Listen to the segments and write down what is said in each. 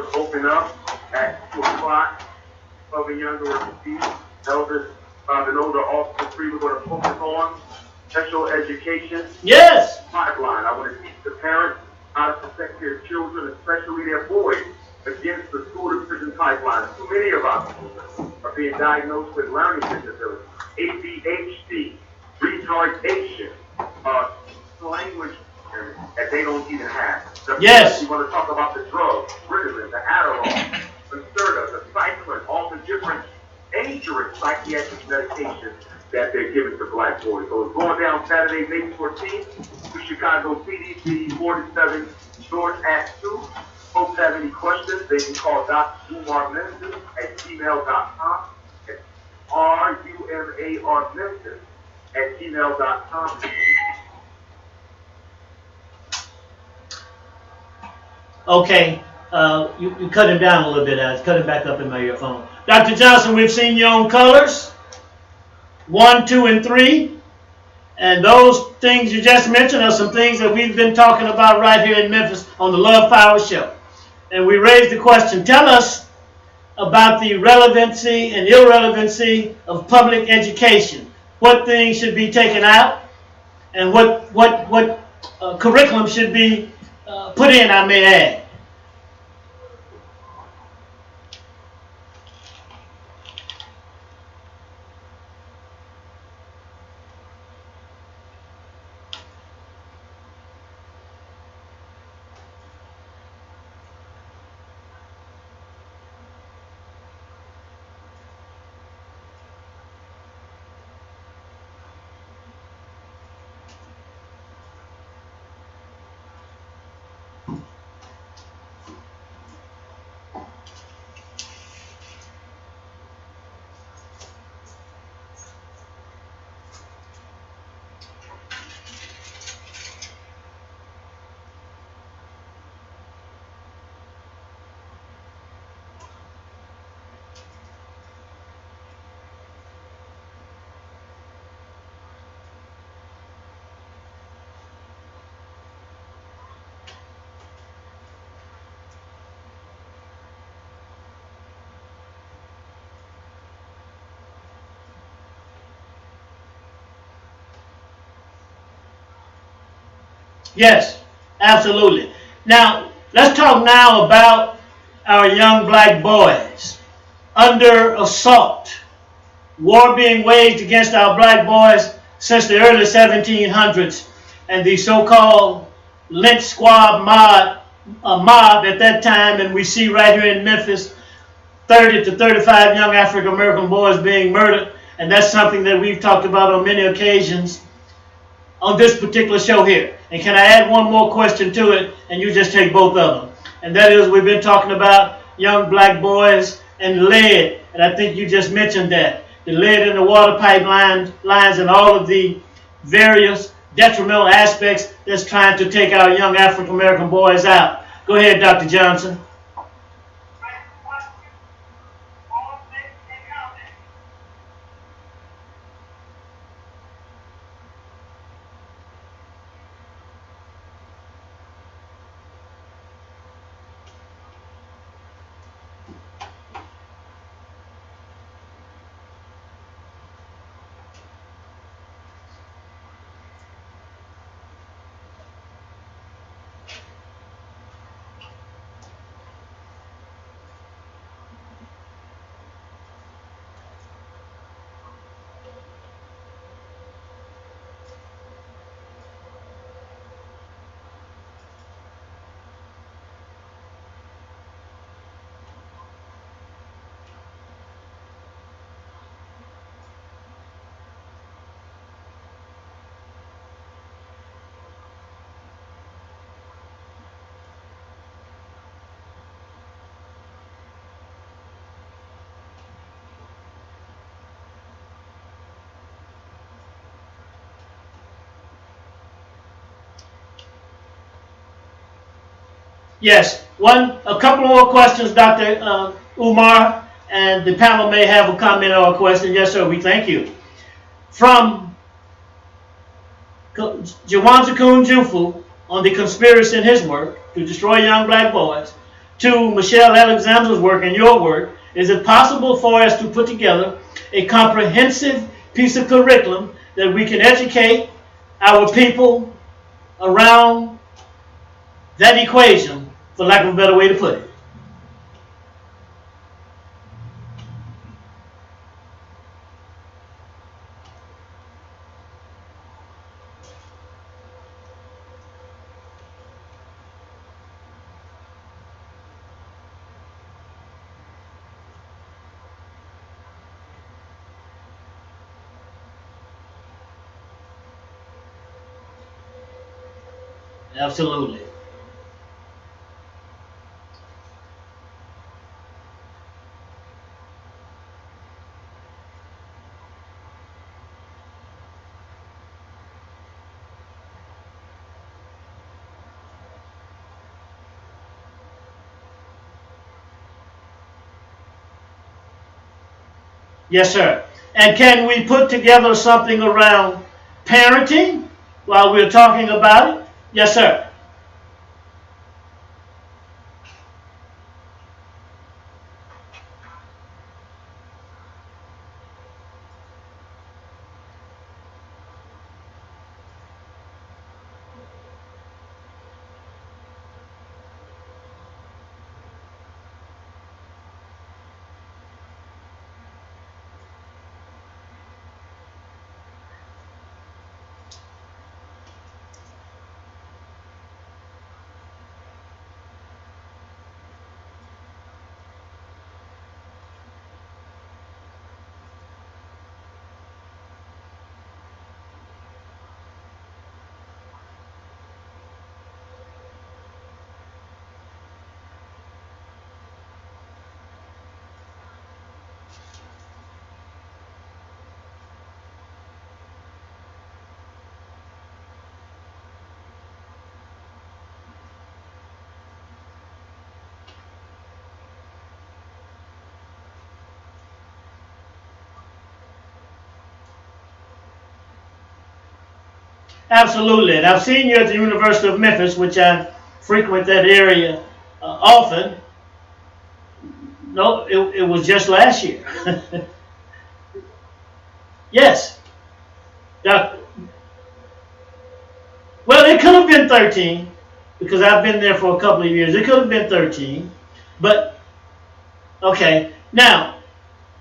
would open up at 2 o'clock. 12 and younger are received. Elders, and older officers, 3, we're going to focus on special education. Yes. Pipeline. I want to teach the parents how to protect their children, especially their boys, against the school-to-prison pipeline. Too many of our children are being diagnosed with learning disabilities, ADHD, retardation, language that they don't even have. Yes. We want to talk about the drugs, Ritalin, the Adderall, the Concerta, the Cyclin, all the different dangerous psychiatric medications that they're giving to black boys. So it's going down Saturday, May 14th, to Chicago CDC 47 George Ave. 2. Folks have any questions, they can call Dr. Umar Memphis at gmail.com. It's RUMAR Memphis at gmail.com. Okay, you cut him down a little bit, Alex. Cut him back up in my earphone. Dr. Johnson, we've seen your own colors, 1, 2, and 3. And those things you just mentioned are some things that we've been talking about right here in Memphis on the Love Power Show. And we raised the question, tell us about the relevancy and irrelevancy of public education. What things should be taken out and what curriculum should be put in, I may add. Yes, absolutely. Now, let's talk now about our young black boys under assault. War being waged against our black boys since the early 1700s, and the so-called lynch squad mob at that time, and we see right here in Memphis 30 to 35 young African American boys being murdered, and that's something that we've talked about on many occasions on this particular show here. And can I add one more question to it, and you just take both of them? And that is, we've been talking about young black boys and lead, and I think you just mentioned that. The lead in the water pipeline lines and all of the various detrimental aspects that's trying to take our young African American boys out. Go ahead, Dr. Johnson. Yes, a couple more questions, Dr. Umar, and the panel may have a comment or a question. Yes, sir, we thank you. From Jawanza Kun Jufu on the conspiracy in his work to destroy young black boys, to Michelle Alexander's work and your work, is it possible for us to put together a comprehensive piece of curriculum that we can educate our people around that equation, for lack of a better way to put it? Absolutely. Yes, sir. And can we put together something around parenting while we're talking about it? Yes, sir. Absolutely. And I've seen you at the University of Memphis, which I frequent that area often. No, it was just last year. Yes. Doc- well, it could have been 13 because I've been there for a couple of years. It could have been 13. But, okay. Now,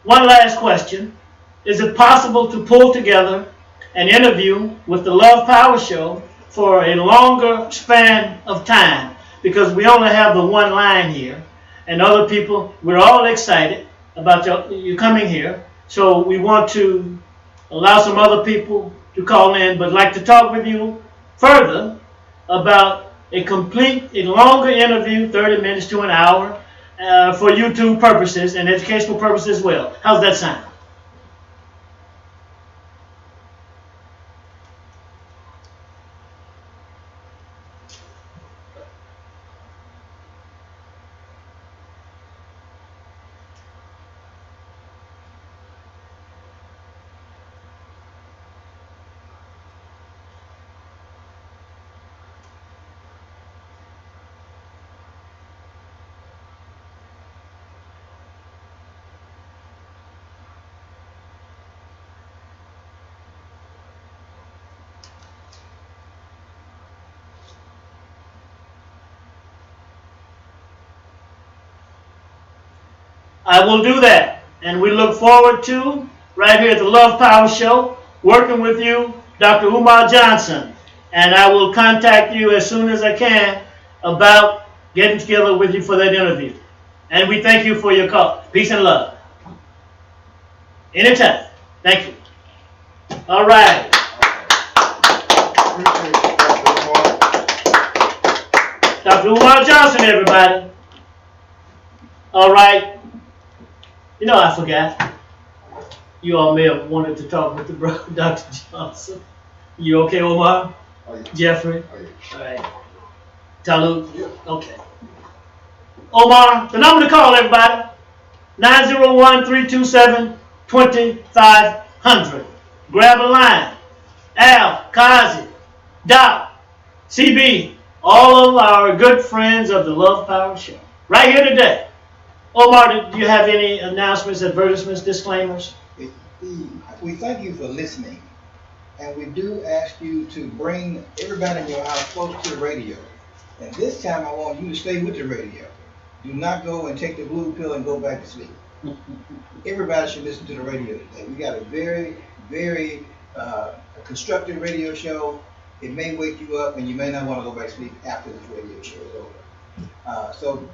one last question. Is it possible to pull together an interview with the Love Power Show for a longer span of time? Because we only have the one line here. And other people, we're all excited about you coming here. So we want to allow some other people to call in, but like to talk with you further about a longer interview, 30 minutes to an hour, for YouTube purposes and educational purposes as well. How's that sound? I will do that. And we look forward to, right here at the Love Power Show, working with you, Dr. Umar Johnson. And I will contact you as soon as I can about getting together with you for that interview. And we thank you for your call. Peace and love. Anytime. Thank you. All right. Dr. Umar Johnson, everybody. All right. You know, I forgot. You all may have wanted to talk with the brother, Dr. Johnson. You okay, Omar? Oh, yeah. Jeffrey? Oh, yeah. All right. Talut? Yeah. Okay. Omar, the number to call, everybody, 901-327-2500. Grab a line. Al, Kazi, Doc, CB, all of our good friends of the Love Power Show. right here today. Omar, do you have any announcements, advertisements, disclaimers? We thank you for listening, and we do ask you to bring everybody in your house close to the radio. And this time I want you to stay with the radio. Do not go and take the blue pill and go back to sleep. Everybody should listen to the radio today. We got a very, very constructive radio show. It may wake you up, and you may not want to go back to sleep after this radio show is over.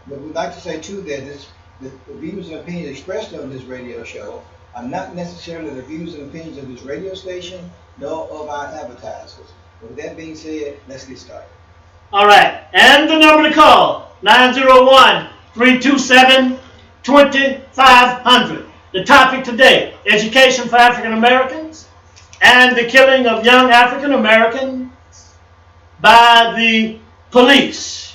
But we'd like to say too that the views and opinions expressed on this radio show are not necessarily the views and opinions of this radio station, nor of our advertisers. With that being said, let's get started. All right, and the number to call, 901-327-2500. The topic today, education for African Americans and the killing of young African Americans by the police.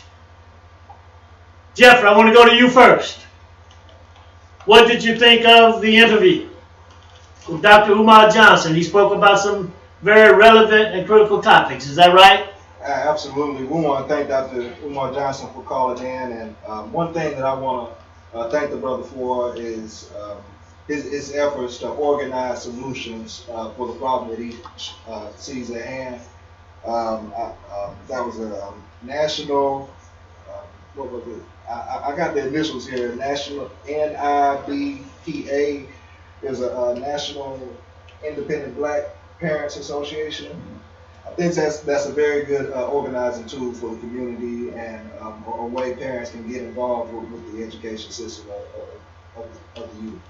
Jeffrey, I want to go to you first. What did you think of the interview with Dr. Umar Johnson? He spoke about some very relevant and critical topics. Is that right? Absolutely. We want to thank Dr. Umar Johnson for calling in. And one thing that I want to thank the brother for is his efforts to organize solutions for the problem that he sees at hand. That was a national, what was it? I got the initials here, National NIBPA. There's a National Independent Black Parents Association. I think that's a very good organizing tool for the community and a way parents can get involved with the education system of the youth.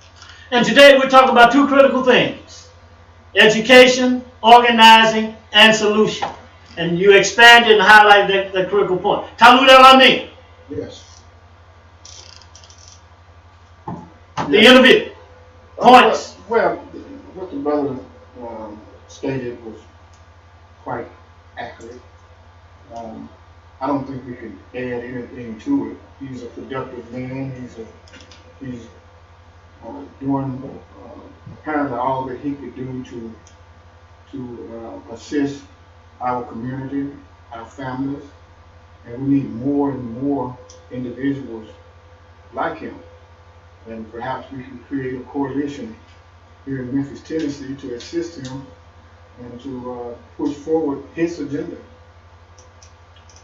And today we're talking about two critical things: education, organizing, and solution. And you expanded and highlighted that critical point. Talut El-Amin. Yes. The interview. Points. Well, what the brother stated was quite accurate. I don't think we can add anything to it. He's a productive man. He's doing apparently all that he could do to assist our community, our families, and we need more and more individuals like him. And perhaps we can create a coalition here in Memphis, Tennessee to assist him and to push forward his agenda.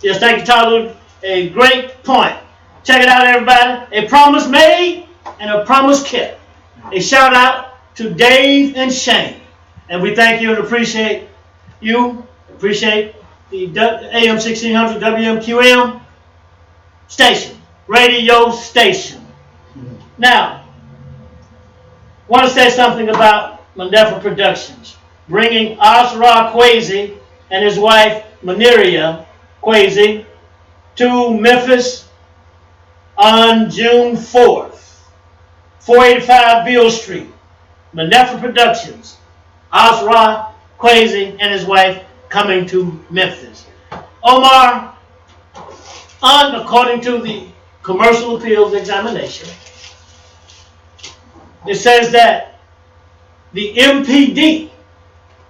Yes, thank you, Talut. A great point. Check it out, everybody. A promise made and a promise kept. A shout out to Dave and Shane. And we thank you and appreciate you. Appreciate the AM 1600 WMQM station, radio station. Now, want to say something about Mandefa Productions, bringing Asra Kwesi and his wife Maniria Kwesi to Memphis on June 4th, 485 Beale Street. Mandefa Productions, Asra Kwesi and his wife coming to Memphis. Omar, according to the commercial appeals examination, it says that the MPD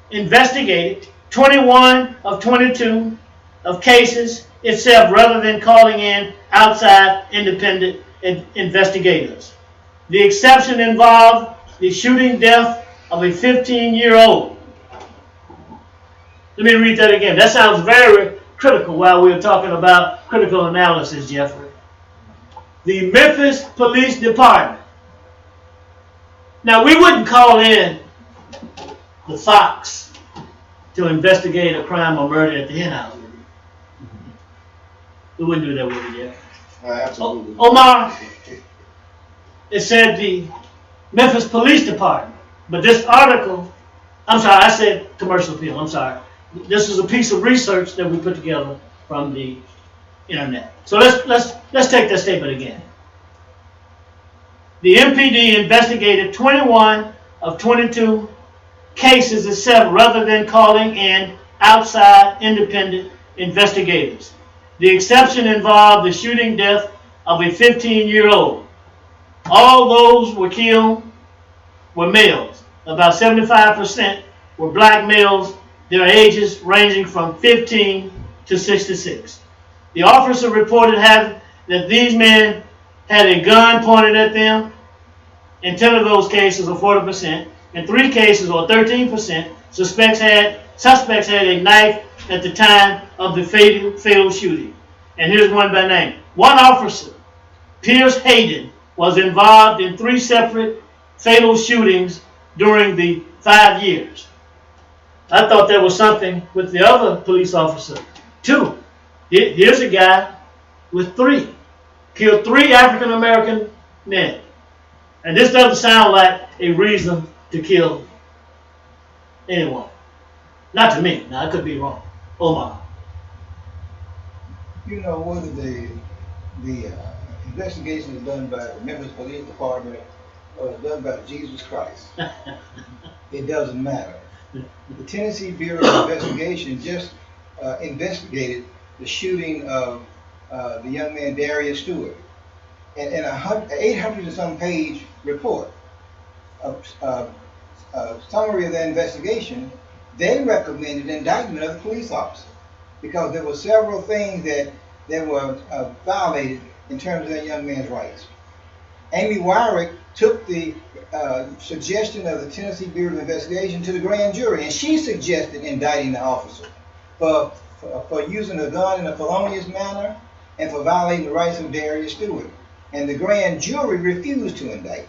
investigated 21 of 22 of cases itself rather than calling in outside independent investigators. The exception involved the shooting death of a 15-year-old. Let me read that again. That sounds very critical while we're talking about critical analysis, Jeffrey. The Memphis Police Department. Now, we wouldn't call in the Fox to investigate a crime or murder at the hen house. We wouldn't do that, would we, Jeff? Absolutely. Omar, it said the Memphis Police Department. But this article, I'm sorry, I said commercial appeal, I'm sorry. This is a piece of research that we put together from the internet. So let's take that statement again. The MPD investigated 21 of 22 cases itself rather than calling in outside independent investigators. The exception involved the shooting death of a 15-year-old. All those were killed were males. About 75% were black males, their ages ranging from 15 to 66. The officer reported that these men had a gun pointed at them. In 10 of those cases, or 40%, in 3 cases, or 13%, suspects had a knife at the time of the fatal shooting. And here's one by name. One officer, Pierce Hayden, was involved in 3 separate fatal shootings during the 5 years. I thought there was something with the other police officer. 2. Here's a guy with 3. Killed 3 African American men. And this doesn't sound like a reason to kill anyone. Not to me. Now, I could be wrong. Omar. You know, whether the investigation is done by the Memphis Police Department or done by Jesus Christ, it doesn't matter. The Tennessee Bureau of Investigation just investigated the shooting of the young man Darius Stewart. And in a 800 and some page report, summary of the investigation, they recommended indictment of the police officer because there were several things that were violated in terms of that young man's rights. Amy Wyrick took the suggestion of the Tennessee Bureau of Investigation to the grand jury, and she suggested indicting the officer for using a gun in a felonious manner and for violating the rights of Darius Stewart. And the grand jury refused to indict.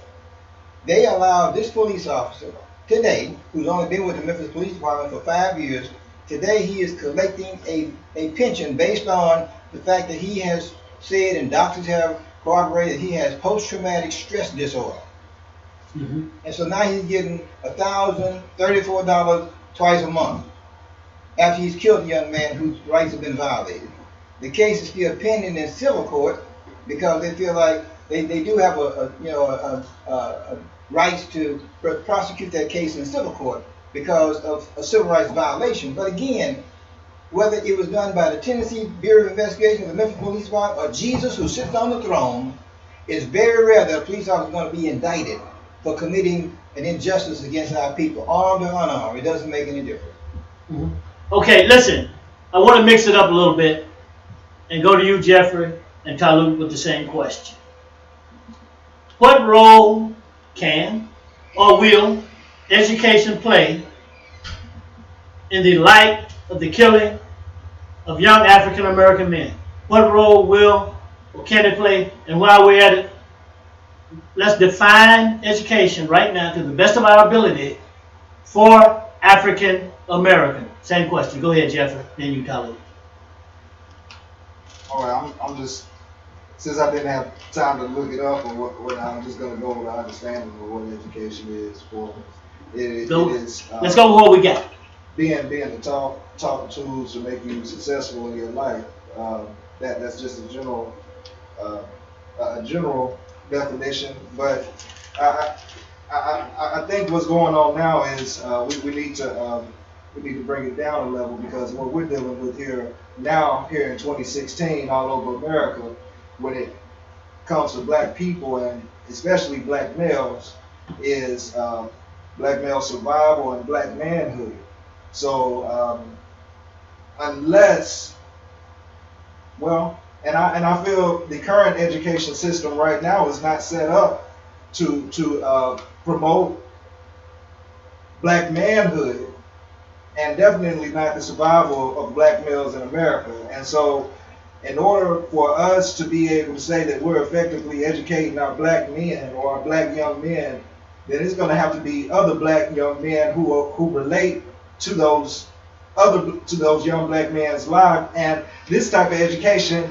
They allowed this police officer today, who's only been with the Memphis Police Department for 5 years, today he is collecting a pension based on the fact that he has said, and doctors have corroborated, he has post-traumatic stress disorder. Mm-hmm. And so now he's getting $1,034 twice a month after he's killed a young man whose rights have been violated. The case is still pending in civil court because they feel like they do have a rights to prosecute that case in civil court because of a civil rights violation. But again, whether it was done by the Tennessee Bureau of Investigation, the Memphis Police Department, or Jesus who sits on the throne, it's very rare that a police officer is going to be indicted for committing an injustice against our people, armed or unarmed. It doesn't make any difference. Mm-hmm. Okay, listen, I want to mix it up a little bit and go to you, Jeffrey, and Talut with the same question. What role can or will education play in the light of the killing of young African American men? What role will or can it play? And while we're at it, let's define education right now to the best of our ability for African American. Same question. Go ahead, Jeffrey. Then you, Talut. All right, I'm just, since I didn't have time to look it up or what I'm just going to go with the understanding of what education is for. It is. Let's go with what we got. Being the talk tools to make you successful in your life. That's just a general definition. But I think what's going on now is we need to bring it down a level, because what we're dealing with here in 2016 all over America, when it comes to black people and especially black males, is black male survival and black manhood. So unless, and I feel the current education system right now is not set up to promote black manhood, and definitely not the survival of black males in America. And so in order for us to be able to say that we're effectively educating our black men or our black young men, then it's going to have to be other black young men who relate to those young black men's lives. And this type of education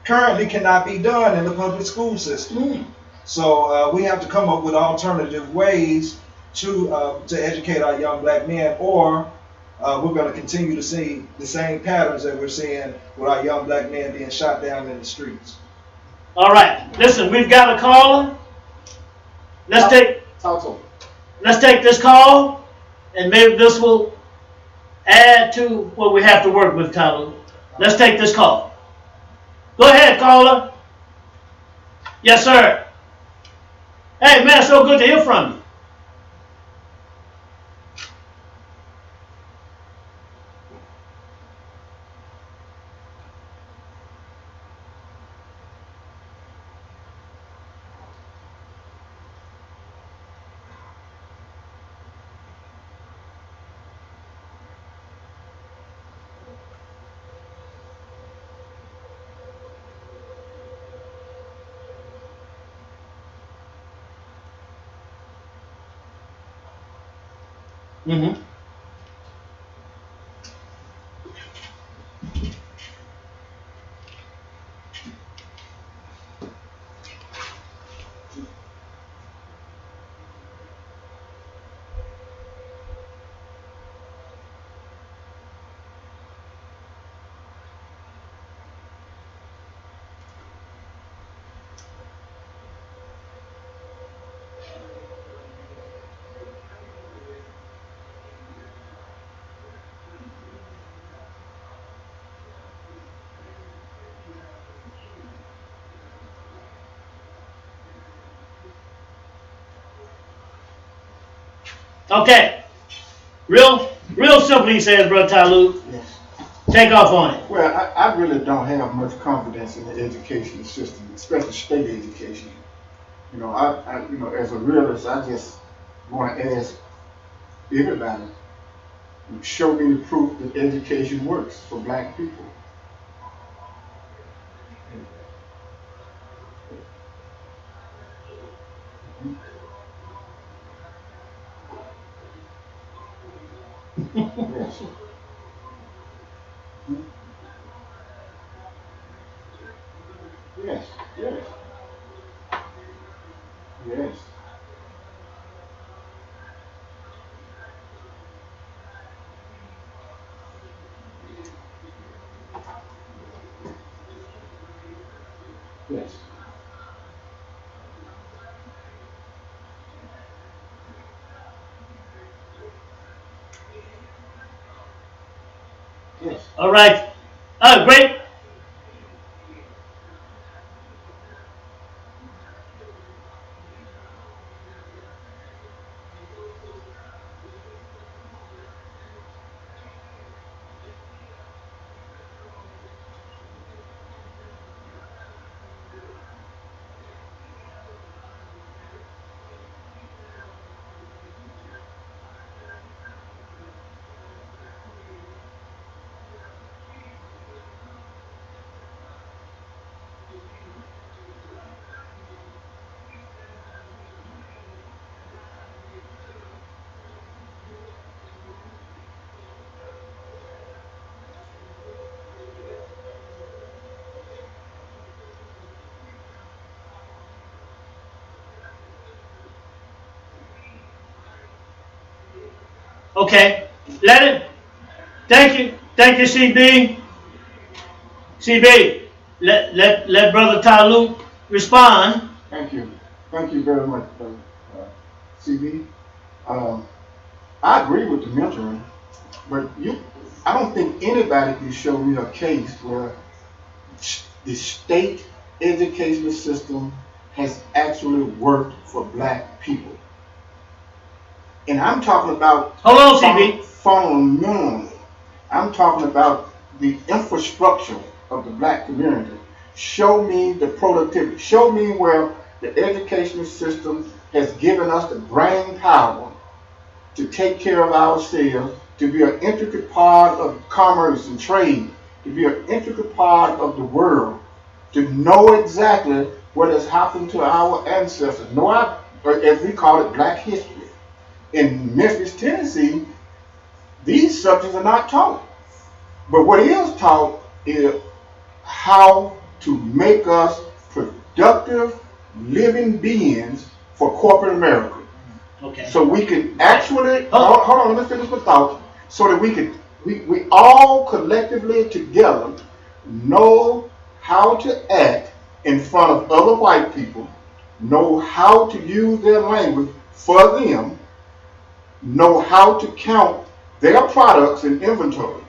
currently cannot be done in the public school system. So we have to come up with alternative ways to educate our young black men, or we're going to continue to see the same patterns that we're seeing with our young black men being shot down in the streets. All right, listen, we've got a caller. Let's take this call, and maybe this will add to what we have to work with, Talut. Let's take this call. Go ahead, caller. Yes, sir. Hey, man, so good to hear from you. Mm-hmm. Okay. Real simply, he says, Brother Talut, Yes. take off on it. Well, I really don't have much confidence in the education system, especially state education. You know, as a realist, I just want to ask everybody, show me the proof that education works for black people. Yes. Yes. Yes. Yes. Yes. Yes. All right. Great. Okay. Let it. Thank you. Thank you, CB. CB. Let Brother Talut respond. Thank you. Thank you very much, CB. Um, I agree with the mentoring, but I don't think anybody can show me a case where the state educational system has actually worked for black people. And I'm talking about Hold on, CB. fundamentally. I'm talking about the infrastructure of the black community. Show me the productivity. Show me where the educational system has given us the brain power to take care of ourselves, to be an intricate part of commerce and trade, to be an intricate part of the world, to know exactly what has happened to our ancestors. Know our, as we call it, black history. In Memphis, Tennessee, these subjects are not taught. But what is taught is how to make us productive living beings for corporate America. Okay. So we can actually, hold on, let me finish my thought, so that we all collectively together know how to act in front of other white people, know how to use their language for them, know how to count their products in inventory.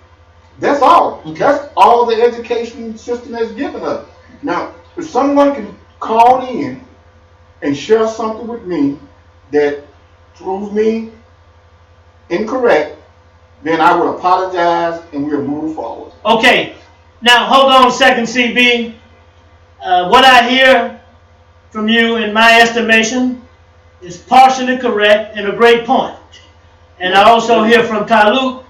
That's all. Okay. That's all the education system has given us. Now, if someone can call in and share something with me that proves me incorrect, then I will apologize and we'll move forward. Okay. Now, hold on a second, CB. What I hear from you, in my estimation, is partially correct and a great point. And I also hear from Talut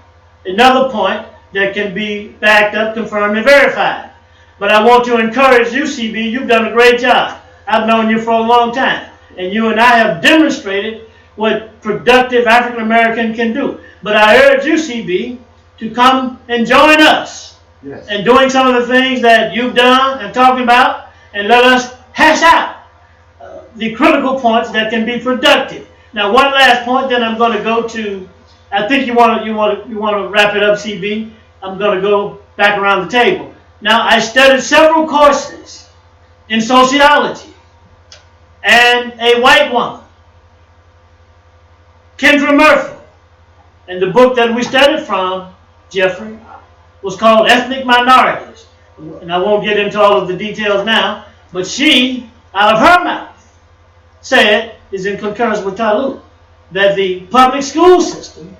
another point that can be backed up, confirmed, and verified. But I want to encourage you, CB. You've done a great job. I've known you for a long time. And you and I have demonstrated what productive African American can do. But I urge you, CB, to come and join us Yes. in doing some of the things that you've done and talking about, and let us hash out the critical points that can be productive. Now, one last point, then I'm going to go to. I think you want to wrap it up, CB. I'm going to go back around the table. Now, I studied several courses in sociology, and a white woman, Kendra Murphy, and the book that we studied from, Jeffrey, was called Ethnic Minorities. And I won't get into all of the details now, but she, out of her mouth, said, is in concurrence with Talut, that the public school system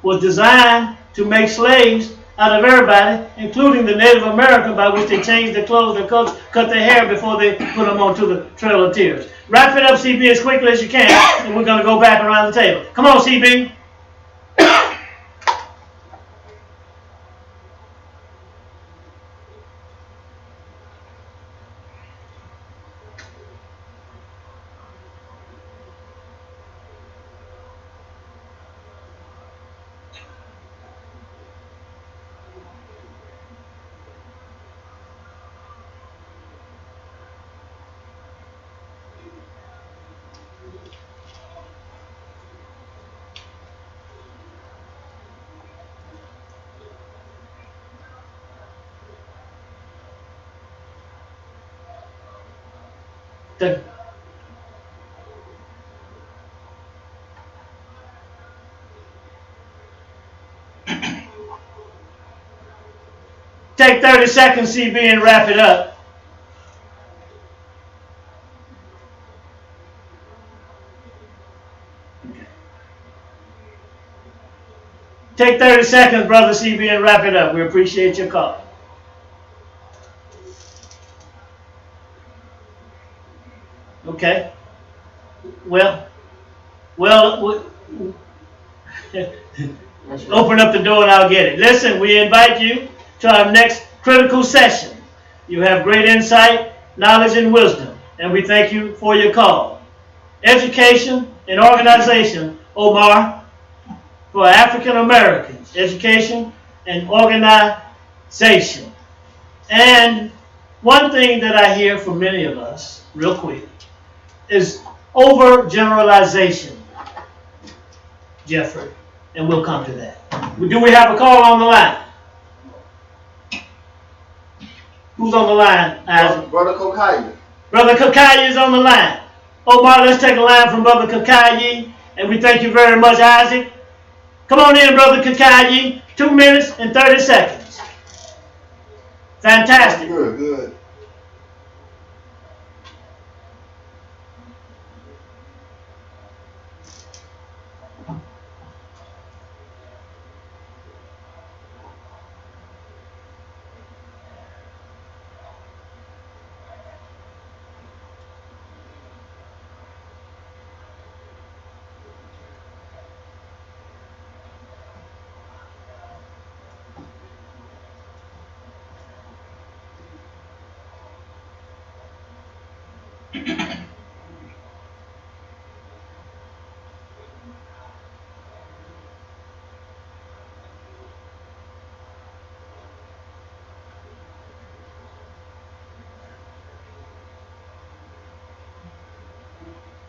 was designed to make slaves out of everybody, including the Native American, by which they changed their clothes, their coats, cut their hair before they put them onto the Trail of Tears. Wrap it up, CB, as quickly as you can, and we're going to go back around the table. Come on, CB. Take 30 seconds, CB, and wrap it up. Take 30 seconds, Brother CB, and wrap it up. We appreciate your call. Okay. Well, open up the door and I'll get it. Listen, we invite you to our next critical session. You have great insight, knowledge, and wisdom, and we thank you for your call. Education and organization, Omar, for African Americans. Education and organization. And one thing that I hear from many of us, real quick, is overgeneralization, Jeffrey, and we'll come to that. Do we have a call on the line? Who's on the line, Isaac? Brother Kokayi. Brother Kokayi is on the line. Omar, let's take a line from Brother Kokayi, and we thank you very much, Isaac. Come on in, Brother Kokayi. 2 minutes and 30 seconds. Fantastic. Good, good.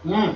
Mm.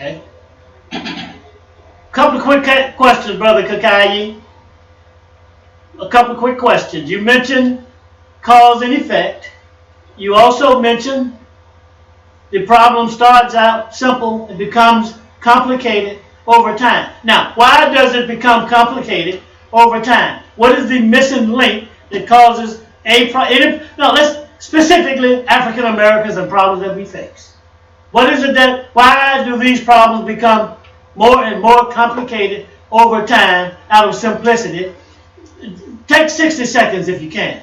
Okay. Couple of quick questions, Brother Kakayi. A couple of quick questions. You mentioned cause and effect. You also mentioned the problem starts out simple and becomes complicated over time. Now, why does it become complicated over time? What is the missing link that causes let's specifically African Americans and problems that we face. What is it why do these problems become more and more complicated over time out of simplicity? Take 60 seconds if you can.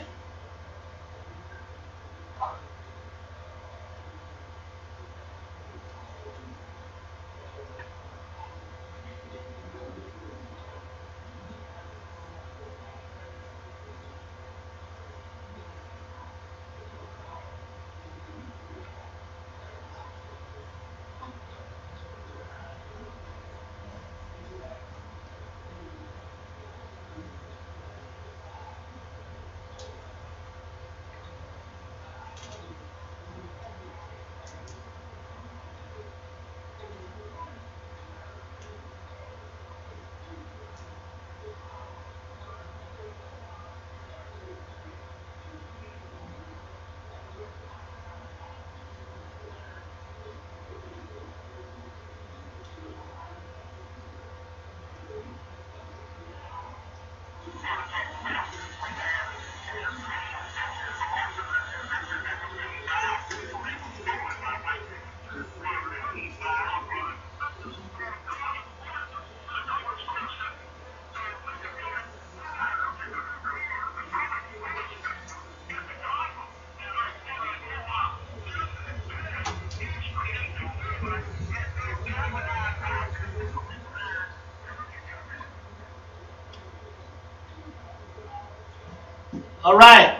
All right.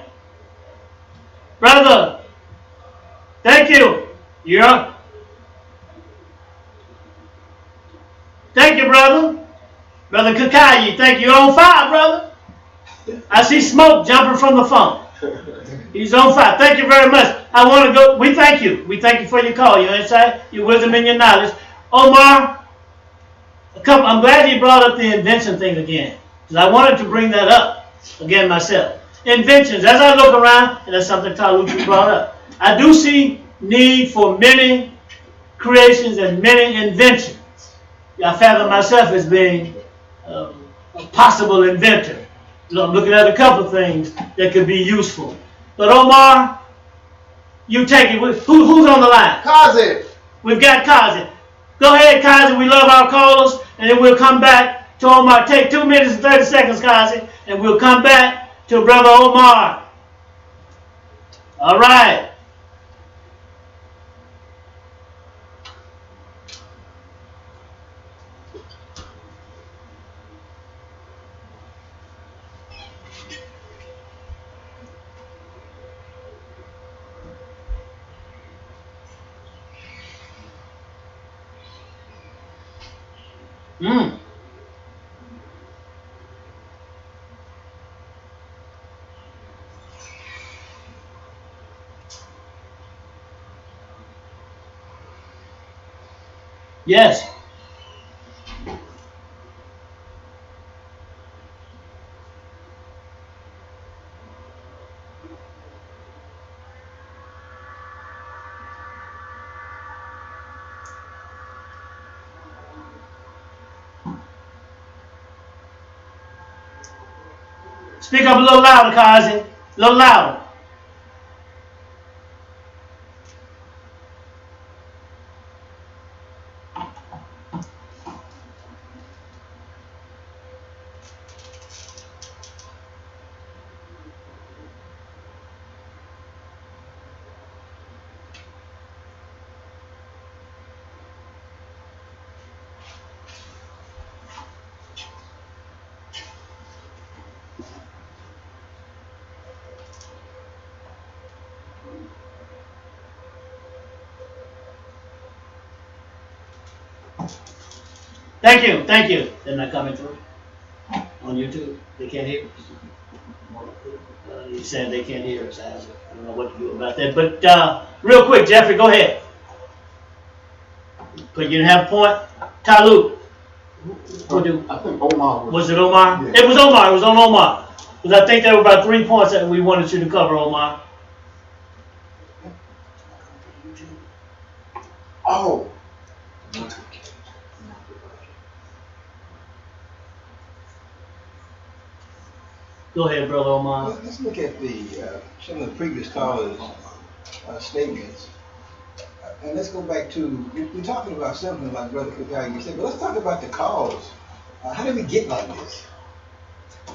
Brother, thank you. Yeah. Thank you, brother. Brother Kakayi, thank you. You're on fire, brother. I see smoke jumping from the phone. He's on fire. Thank you very much. I want to go. We thank you. We thank you for your call, your insight, your wisdom, and your knowledge. Omar, I'm glad you brought up the invention thing again, because I wanted to bring that up again myself. Inventions, as I look around, and that's something Talut brought up, I do see need for many creations and many inventions. I fathom myself as being a possible inventor. I'm looking at a couple of things that could be useful. But Omar, you take it. Who's on the line? Kazi. We've got Kazi. Go ahead, Kazi. We love our callers. And then we'll come back to Omar. Take 2 minutes and 30 seconds, Kazi. And we'll come back to Brother Omar. All right. Yes. Speak up a little louder, Kazi. A little louder. Thank you. Thank you. They're not coming through on YouTube. They can't hear us. He said they can't hear us. I don't know what to do about that. But real quick, Jeffrey, go ahead. But you didn't have a point. Talut. I think Omar Was it Omar? Yeah. It was Omar. It was on Omar. Because I think there were about 3 points that we wanted you to cover, Omar. Oh, Go ahead, brother Omar. Let's look at some of the previous callers' statements. And let's go back to, we're talking about something like Brother Kukai said, but let's talk about the cause. How did we get like this?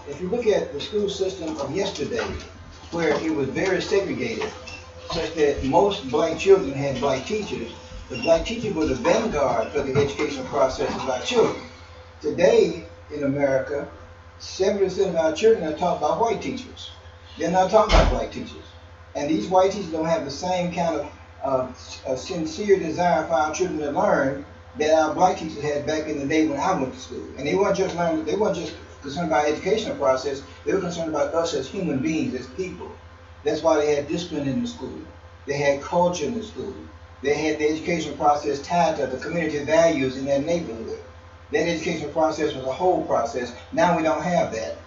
If you look at the school system of yesterday, where it was very segregated, such that most black children had black teachers, the black teachers were the vanguard for the educational process of our children. Today in America, 70% of our children are taught by white teachers. They're not taught by black teachers. And these white teachers don't have the same kind of a sincere desire for our children to learn that our black teachers had back in the day when I went to school. And they weren't just concerned about educational process, they were concerned about us as human beings, as people. That's why they had discipline in the school. They had culture in the school. They had the educational process tied to the community values in that neighborhood. That educational process was a whole process. Now we don't have that.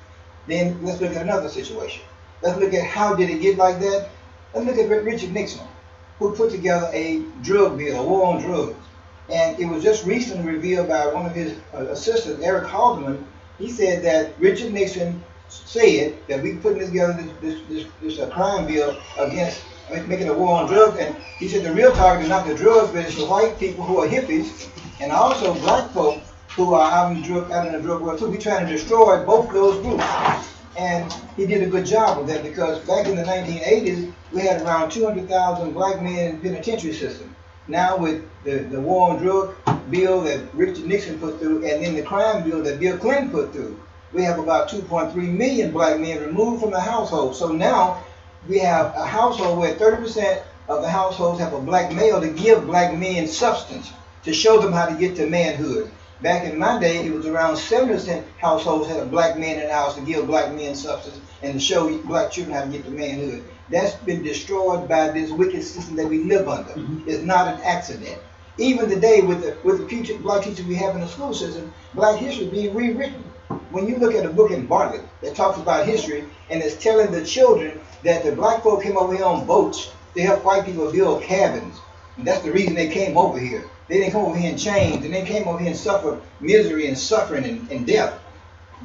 Then let's look at another situation. Let's look at how did it get like that. Let's look at Richard Nixon, who put together a drug bill, a war on drugs. And it was just recently revealed by one of his assistants, Eric Haldeman. He said that Richard Nixon said that we putting together this crime bill against making a war on drugs. And he said the real target is not the drugs, but it's the white people who are hippies and also black folk who are out in the drug world too. We're trying to destroy both those groups. And he did a good job with that because back in the 1980s, we had around 200,000 black men in the penitentiary system. Now with the war on drug bill that Richard Nixon put through and then the crime bill that Bill Clinton put through, we have about 2.3 million black men removed from the household. So now we have a household where 30% of the households have a black male to give black men substance, to show them how to get to manhood. Back in my day, it was around 70% households had a black man in the house to give black men substance and to show black children how to get to manhood. That's been destroyed by this wicked system that we live under. It's not an accident. Even today, with the future black teachers we have in the school system, black history is being rewritten. When you look at a book in Bartlett that talks about history and it's telling the children that the black folk came over here on boats to help white people build cabins. And that's the reason they came over here. They didn't come over here in chains, and they came over here and suffered misery and suffering and death.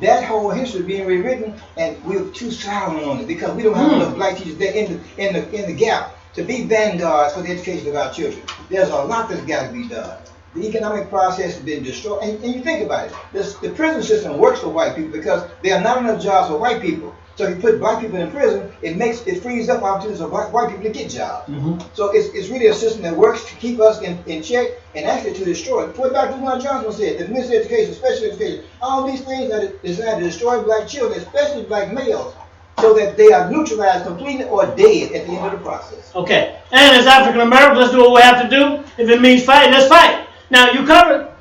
That whole history is being rewritten, and we're too silent on it because we don't have enough black teachers there in the gap to be vanguards for the education of our children. There's a lot that's got to be done. The economic process has been destroyed, and you think about it. The prison system works for white people because there are not enough jobs for white people. So if you put black people in prison, it frees up opportunities for white people to get jobs. So it's really a system that works to keep us in check and actually to destroy it. What Dr. Umar Johnson said, the Ministry of Education, special education, all these things are designed to destroy black children, especially black males, so that they are neutralized completely or dead at the end of the process. Okay. And as African Americans, let's do what we have to do. If it means fight, let's fight. Now, you covered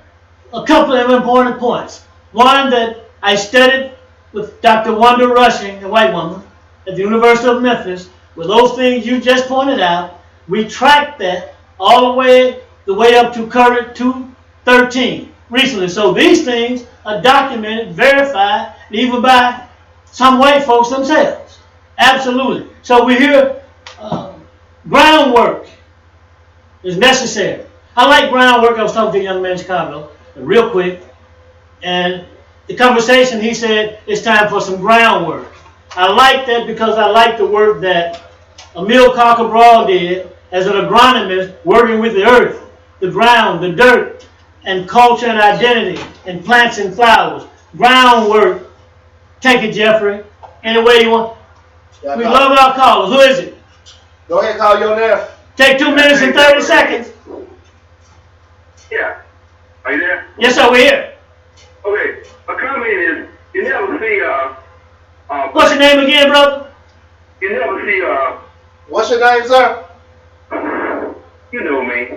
a couple of important points. One, that I studied with Dr. Wanda Rushing, a white woman, at the University of Memphis, with those things you just pointed out. We tracked that all the way up to current 213 recently. So these things are documented, verified, and even by some white folks themselves. Absolutely. So we hear groundwork is necessary. I like groundwork. I was talking to a young man in Chicago, real quick, and the conversation, he said, it's time for some groundwork. I like that because I like the work that Emil Cocker-Brawl did as an agronomist working with the earth, the ground, the dirt, and culture and identity, and plants and flowers. Groundwork. Take it, Jeffrey. Any way you want. Yeah, we love our callers. Who is it? Go ahead, call your name. Take 2 minutes and 30 seconds. Yeah. Are you there? Yes, sir, we're here. Okay. A comment is, you never see, What's your name again, brother? you never see, What's your name, sir? you know me.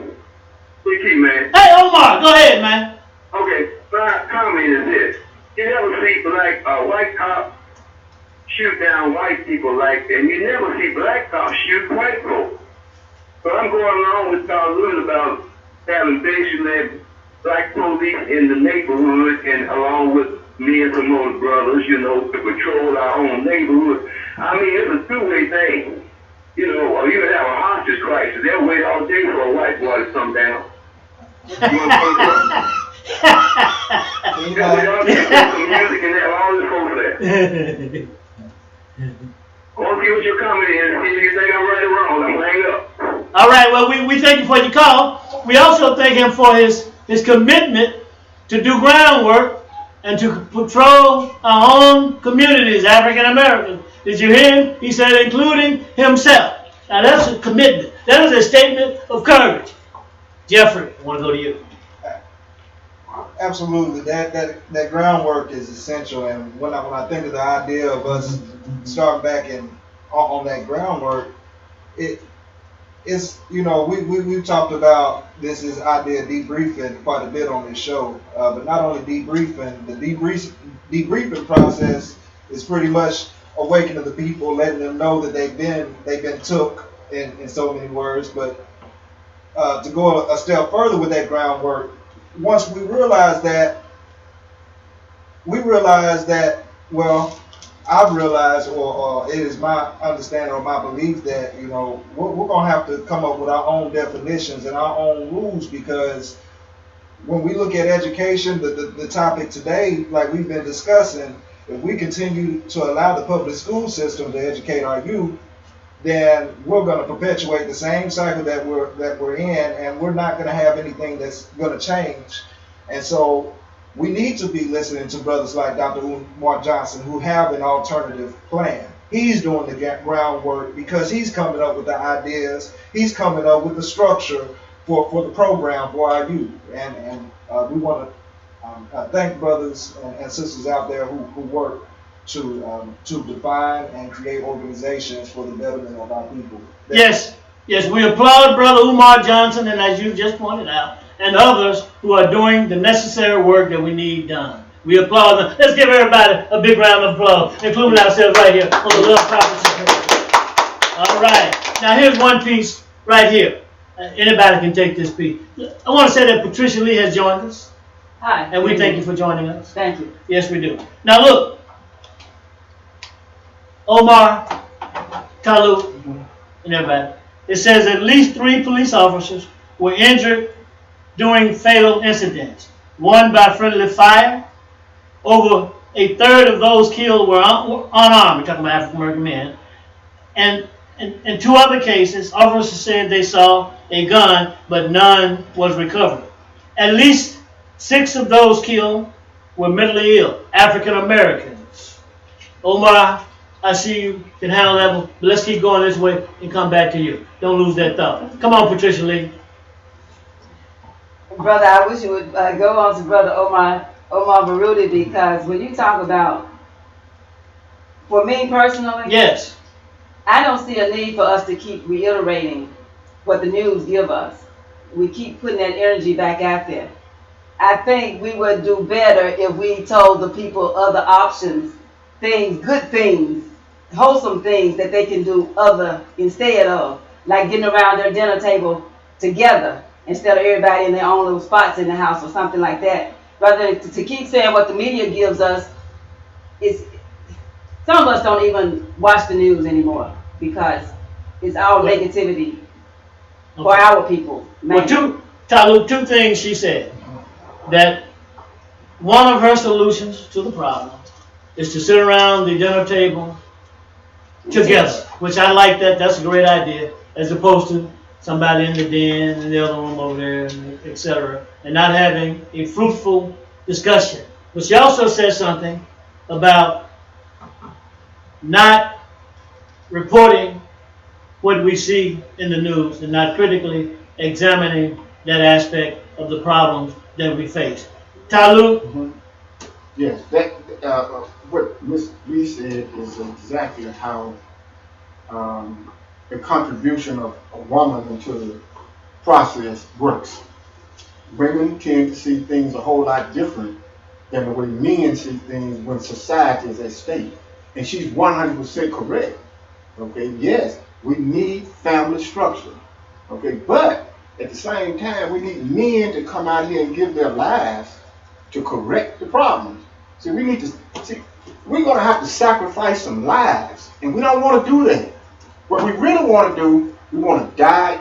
CT, man. Hey, Omar, go ahead, man. Okay, my comment is this. You never see white cops shoot down white people and you never see black cops shoot white folks. So I'm going along with Talut about having basic black police in the neighborhood, and along with me and some other brothers, you know, to patrol our own neighborhood. I mean, it's a two-way thing. You know, or even have a hostage crisis. They'll wait all day for a white boy to come down. You know what I'm saying? They'll wait all day for some music and have all this folks there. I want to see what you're coming in and see if you think I'm right or wrong. I'm going to hang up. All right, well, we thank you for your call. We also thank him for his commitment to do groundwork and to patrol our own communities, African Americans. Did you hear him? He said, including himself. Now, that's a commitment. That is a statement of courage. Jeffrey, I want to go to you. Absolutely, that groundwork is essential, and when I think of the idea of us starting back on that groundwork, it's we've talked about this idea of debriefing quite a bit on this show, but not only debriefing, the debriefing process is pretty much awakening the people, letting them know that they've been took in so many words, but to go a step further with that groundwork. Once we realize that, well, I've realized, or it is my understanding or my belief that, we're going to have to come up with our own definitions and our own rules, because when we look at education, the topic today, like we've been discussing, if we continue to allow the public school system to educate our youth, then we're going to perpetuate the same cycle that we're in, and we're not going to have anything that's going to change. And so we need to be listening to brothers like Dr. Umar Johnson, who have an alternative plan. He's doing the groundwork because he's coming up with the ideas. He's coming up with the structure for the program for our youth. And we want to thank brothers and sisters out there who work to define and create organizations for the betterment of our people. Yes, we applaud Brother Umar Johnson, and as you just pointed out, and others who are doing the necessary work that we need done. We applaud them. Let's give everybody a big round of applause, including ourselves right here on the Love Prophecy. All right, now here's one piece right here. Anybody can take this piece. I want to say that Patricia Lee has joined us. Hi. And we thank you for joining us. Thank you. Yes, we do. Now look, Omar, Talut, and everybody. It says at least 3 police officers were injured during fatal incidents. One by friendly fire. Over a third of those killed were unarmed. We're talking about African American men. And in 2 other cases, officers said they saw a gun, but none was recovered. At least 6 of those killed were mentally ill, African Americans. Omar, I see you can handle that, but let's keep going this way and come back to you. Don't lose that thought. Come on, Patricia Lee. Brother, I wish you would go on to Brother Omar Baruti, because when you talk about, for me personally, Yes. I don't see a need for us to keep reiterating what the news give us. We keep putting that energy back out there. I think we would do better if we told the people other options, things, good things, wholesome things that they can do instead of, like getting around their dinner table together instead of everybody in their own little spots in the house or something like that. Rather than to keep saying what the media gives us, some of us don't even watch the news anymore because it's all negativity for our people. Well, two things she said. That one of her solutions to the problem is to sit around the dinner table together, which I like that. That's a great idea, as opposed to somebody in the den and the other room over there, etc., and not having a fruitful discussion. But she also said something about not reporting what we see in the news and not critically examining that aspect of the problems that we face. Talut? Mm-hmm. Yes, what Ms. Lee said is exactly how the contribution of a woman into the process works. Women tend to see things a whole lot different than the way men see things when society is at stake. And she's 100% correct. Okay, yes, we need family structure. Okay, but At the same time, we need men to come out here and give their lives to correct the problems. See, we're going to have to sacrifice some lives, and we don't want to do that. What we really want to do, we want to die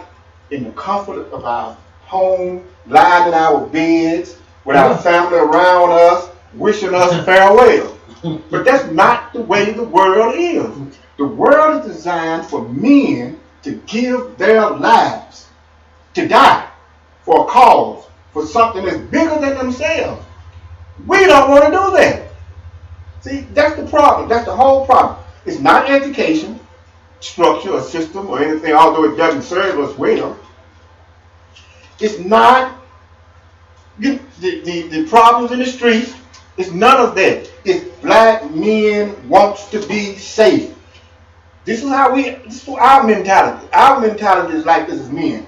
in the comfort of our home, lying in our beds, with our family around us, wishing us farewell. But that's not the way the world is. The world is designed for men to give their lives, to die for a cause, for something that's bigger than themselves. We don't want to do that. See, that's the problem. That's the whole problem. It's not education, structure, or system, or anything, although it doesn't serve us well. It's not the problems in the streets. It's none of that. It's black men wants to be safe. This is our mentality. Our mentality is like this as men.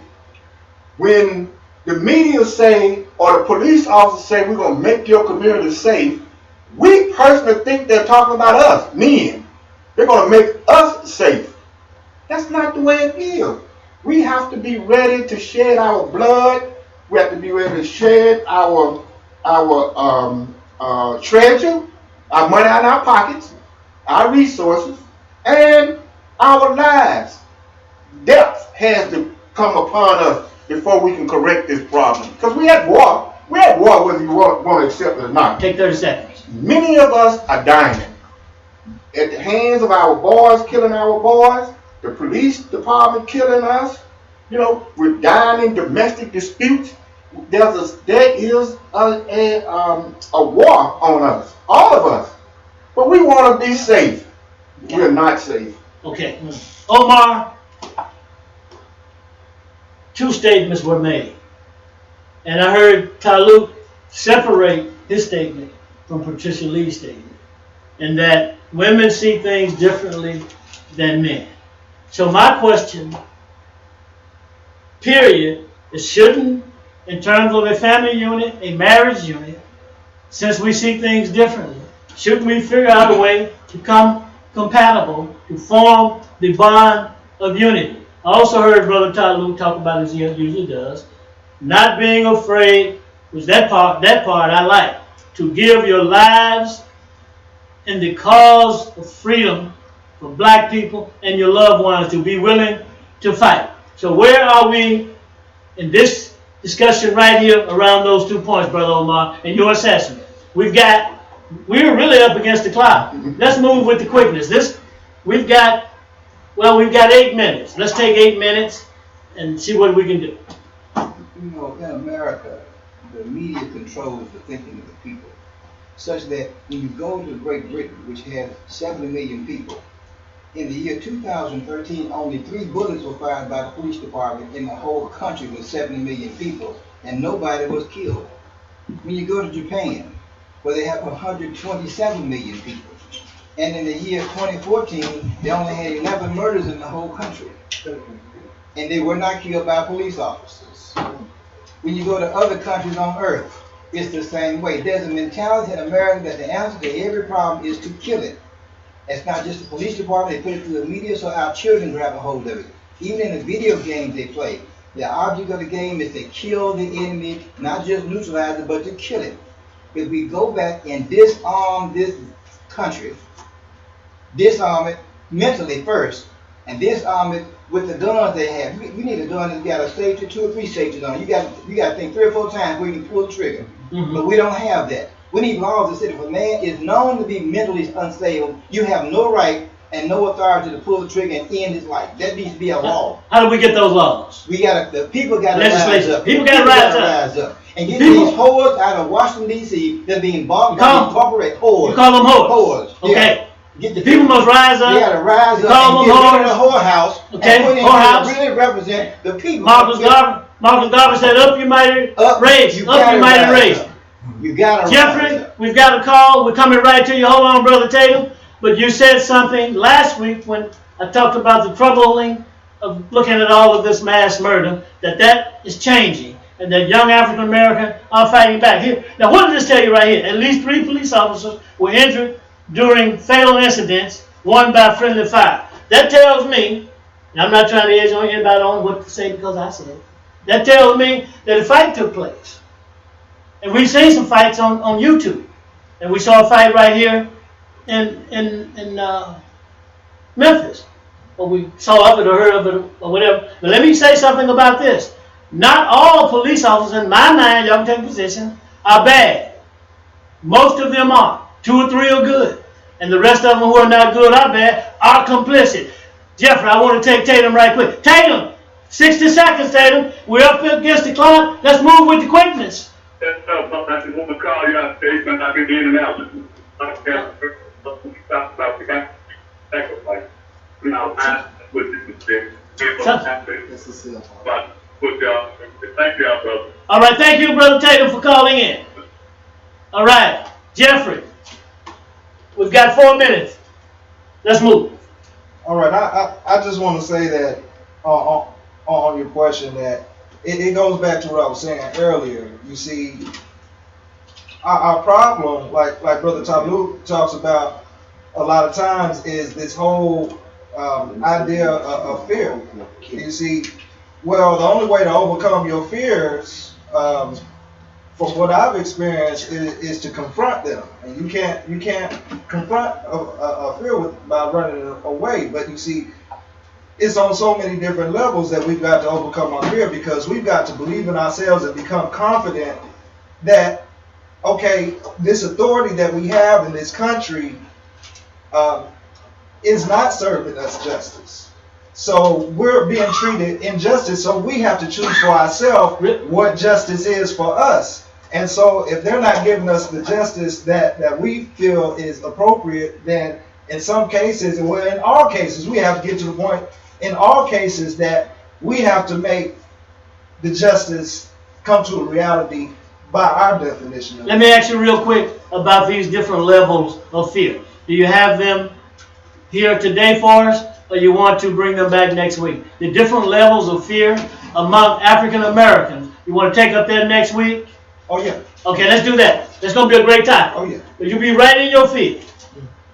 When the media say, or the police officers say, we're going to make your community safe, we personally think they're talking about us, men. They're going to make us safe. That's not the way it is. We have to be ready to shed our blood. We have to be ready to shed our treasure, our money out of our pockets, our resources, and our lives. Death has to come upon us before we can correct this problem. Because we had war. We had war whether you want to accept it or not. Take 30 seconds. Many of us are dying at the hands of our boys, killing our boys, the police department killing us. You know, we're dying in domestic disputes. There is a war on us, all of us. But we want to be safe. We're not safe. Okay. Omar, two statements were made. And I heard Talut separate his statement from Patricia Lee's statement. And that women see things differently than men. So my question, period, is shouldn't, in terms of a family unit, a marriage unit, since we see things differently, shouldn't we figure out a way to come compatible, to form the bond of unity? I also heard Brother Talut talk about, as he usually does, not being afraid, was that part I like, to give your lives in the cause of freedom for black people and your loved ones, to be willing to fight. So where are we in this discussion right here around those 2 points, Brother Omar, and your assessment? We're really up against the clock. Let's move with the quickness. We've got 8 minutes. Let's take 8 minutes and see what we can do. You know, in America, the media controls the thinking of the people, such that when you go to Great Britain, which has 70 million people, in the year 2013, only 3 bullets were fired by the police department in the whole country with 70 million people, and nobody was killed. When you go to Japan, where they have 127 million people, and in the year 2014, they only had 11 murders in the whole country, and they were not killed by police officers. When you go to other countries on earth, it's the same way. There's a mentality in America that the answer to every problem is to kill it. It's not just the police department, they put it through the media so our children grab a hold of it. Even in the video games they play, the object of the game is to kill the enemy, not just neutralize it, but to kill it. If we go back and disarm this country, disarm it mentally first, and disarm it with the guns they have. You need a gun that's got a safety, 2 or 3 safeties on it. You got to think 3 or 4 times before you can pull the trigger. But we don't have that. We need laws that say if a man is known to be mentally unstable, you have no right and no authority to pull the trigger and end his life. That needs to be a law. How do we get those laws? The people got to rise up. People got to rise up. And get these whores out of Washington, D.C. They're being bought by corporate whores. You call them whores. Okay. Yeah. Get the people must rise up. They got to rise up call and them get whores. rid of the whorehouse. Okay. And put in Whorehouse. to really represent the people. Marcus Garvey said, up you mighty race. Up you mighty race. You got to Jeffrey, we've got a call. We're coming right to you. Hold on, Brother Tatum. But you said something last week when I talked about the troubling of looking at all of this mass murder, that is changing, and that young African Americans are fighting back. Here, now, what did this tell you right here? At least 3 police officers were injured during fatal incidents, one by friendly fire. That tells me, and I'm not trying to edge on anybody on what to say because I said it, That tells me that a fight took place. And we've seen some fights on YouTube. And we saw a fight right here in Memphis. Or we saw of it or heard of it or whatever. But let me say something about this. Not all police officers, in my mind, y'all can take a position, are bad. Most of them are. 2 or 3 are good. And the rest of them who are not good or bad are complicit. Jeffrey, I want to take Tatum right quick. Tatum! 60 seconds, Tatum. We're up against the clock. Let's move with the quickness. I just want to call you out today, but I've been in and out. Thank you, brother. All right, thank you, Brother Tatum, for calling in. All right, Jeffrey, we've got 4 minutes. Let's move. All right, I just want to say that on your question that it goes back to what I was saying earlier. You see, our problem, like Brother Talut talks about a lot of times, is this whole idea of fear. You see, well, the only way to overcome your fears, from what I've experienced, is to confront them. And you can't confront a fear by running away. But you see, it's on so many different levels that we've got to overcome our fear, because we've got to believe in ourselves and become confident that, okay, this authority that we have in this country is not serving us justice. So we're being treated injustice, so we have to choose for ourselves what justice is for us. And so if they're not giving us the justice that we feel is appropriate, then in some cases, well, in all cases, we have to get to the point, in all cases, that we have to make the justice come to a reality by our definition of it. Let me ask you real quick about these different levels of fear. Do you have them here today for us, or you want to bring them back next week? The different levels of fear among African Americans. You want to take up there next week? Oh, yeah. Okay, let's do that. It's going to be a great time. Oh, yeah. But you'll be right in your field.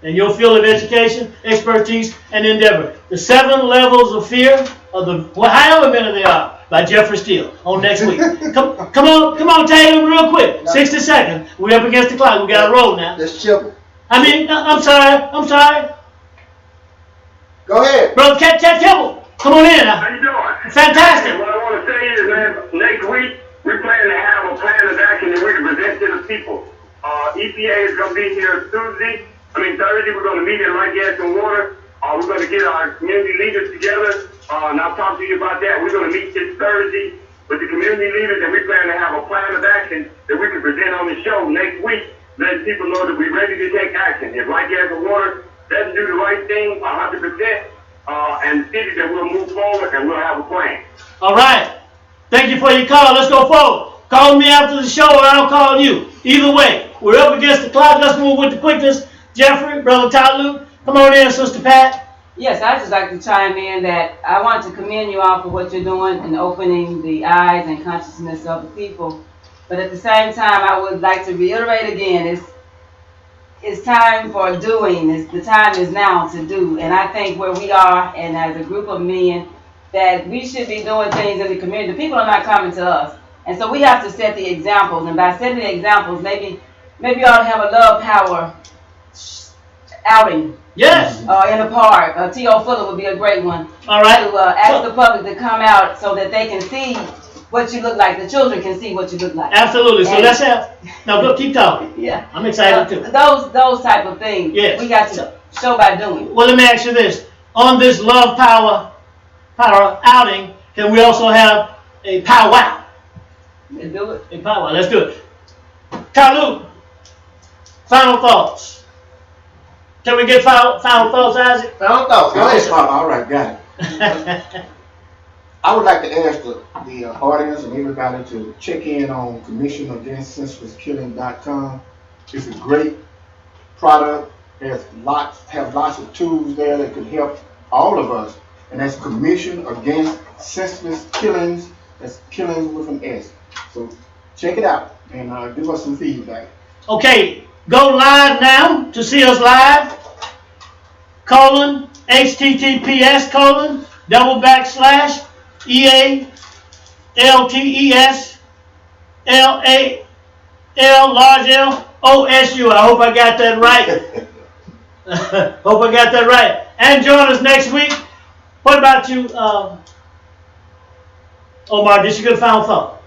And your field of education, expertise, and endeavor. The 7 levels of fear, of the however many they are, by Jeffrey Steele on next week. Come on, Tatum, real quick. 60 seconds. We're up against the clock. We got to roll now. Let's chill. I'm sorry. Go ahead. Brother Cat Kibble, come on in. How you doing? Fantastic. What I want to say is, man, next week, we plan to have a plan of action that we can present to the people. EPA is going to be here Thursday, we're going to meet in Light, Gas, and Water. We're going to get our community leaders together, and I'll talk to you about that. We're going to meet this Thursday with the community leaders, and we plan to have a plan of action that we can present on the show next week, letting people know that we're ready to take action. If Light, Gas, and Water doesn't do the right thing 100%, and the city, then we'll move forward and we'll have a plan. All right. Thank you for your call. Let's go forward. Call me after the show, or I'll call you. Either way, we're up against the clock. Let's move with the quickness. Jeffrey, Brother Talut, come on in, Sister Pat. Yes, I'd just like to chime in that I want to commend you all for what you're doing in opening the eyes and consciousness of the people. But at the same time, I would like to reiterate again, it's time for doing. The time is now to do. And I think where we are, and as a group of men, that we should be doing things in the community. The people are not coming to us. And so we have to set the examples. And by setting the examples, maybe you ought to have a love power outing. Yes. In a park. T.O. Fuller would be a great one. All right. To ask the public to come out so that they can see what you look like. The children can see what you look like. Absolutely. So let's have. No, go keep talking. Yeah. I'm excited too. Those type of things. Yes. We got to show by doing. Well, let me ask you this: on this love power outing, can we also have a powwow? Let's do it. A powwow. Let's do it. Talut, final thoughts. Can we get final thoughts, Isaac? Final thoughts. Go ahead. All right, got it. I would like to ask the audience and everybody to check in on commissionagainstsenselesskilling.com. It's a great product. Have lots of tools there that could help all of us. And that's Commission Against Senseless Killings. That's killings with an S. So check it out and give us some feedback. Okay, go live now to see us live. HTTPS:// EA LTESLAL large LOSU. I hope I got that right. Hope I got that right. And join us next week. What about you, Omar? Did you get a final thought?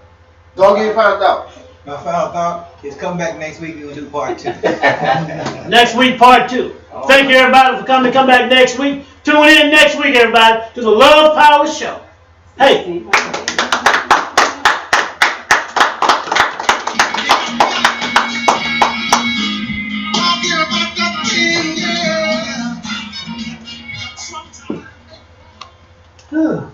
Don't get found out. My final thought is come back next week, we're gonna do part 2. Next week, part 2. Thank you, everybody, for coming. Come back next week. Tune in next week, everybody, to the Love Power Show. Hey. Huh.